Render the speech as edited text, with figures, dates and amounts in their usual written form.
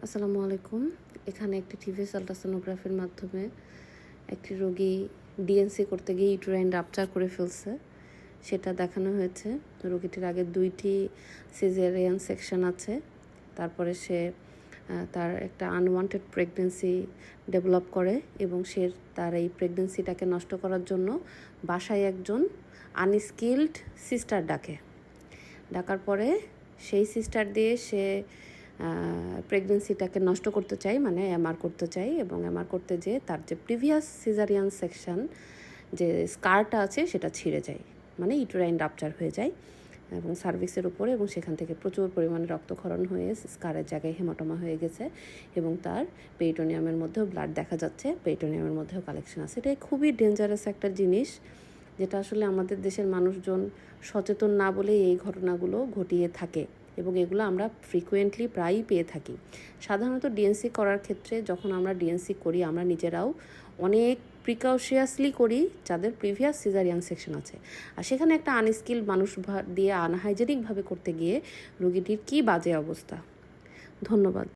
আসসালামু আলাইকুম। এখানে একটি টিভিএস আল্ট্রাসোনোগ্রাফির মাধ্যমে একটি রোগী ডিএনসি করতে গিয়ে ইউটেরাইন রাপচার করে ফেলছে, সেটা দেখানো হয়েছে। রোগীটির আগে 2টি সিজারিয়ান সেকশন আছে। তারপরে সে তার একটা আনওয়ান্টেড প্রেগনেন্সি ডেভেলপ করে এবং সে তার এই প্রেগনেন্সিটাকে নষ্ট করার জন্য বাসায় একজন আনস্কিল্ড সিস্টার ডাকার পরে সেই সিস্টার দিয়ে সে প্রেগনেন্সিটাকে নষ্ট করতে চাই, মানে এমআর করতে চাই, এবং এমআর করতে যেয়ে তার যে প্রিভিয়াস সিজারিয়ান সেকশন যে স্কারটা আছে সেটা ছিঁড়ে যায়, মানে ইউটেরাইন রাপচার হয়ে যায় এবং সার্ভিক্সের উপরে, এবং সেখান থেকে প্রচুর পরিমাণে রক্তক্ষরণ হয়ে স্কারের জায়গায় হেমাটোমা হয়ে গেছে এবং তার পেরিটোনিয়ামের মধ্যেও ব্লাড দেখা যাচ্ছে, পেরিটোনিয়ামের মধ্যেও কালেকশন আছে। এটা খুবই ডেঞ্জারাস একটা জিনিস, যেটা আসলে আমাদের দেশের মানুষজন সচেতন না বলেই এই ঘটনাগুলো ঘটিয়ে থাকে এবং এগুলো আমরা ফ্রিকুয়েন্টলি প্রায়ই পেয়ে থাকি। সাধারণত ডিএনসি করার ক্ষেত্রে যখন আমরা ডিএনসি করি আমরা নিজেরাও অনেক প্রিকশিয়াসলি করি যাদের প্রিভিয়াস সিজারিয়ান সেকশন আছে, আর সেখানে একটা আনস্কিল্ড মানুষ দিয়ে আনহাইজেনিকভাবে করতে গিয়ে রোগীটির কী বাজে অবস্থা। ধন্যবাদ।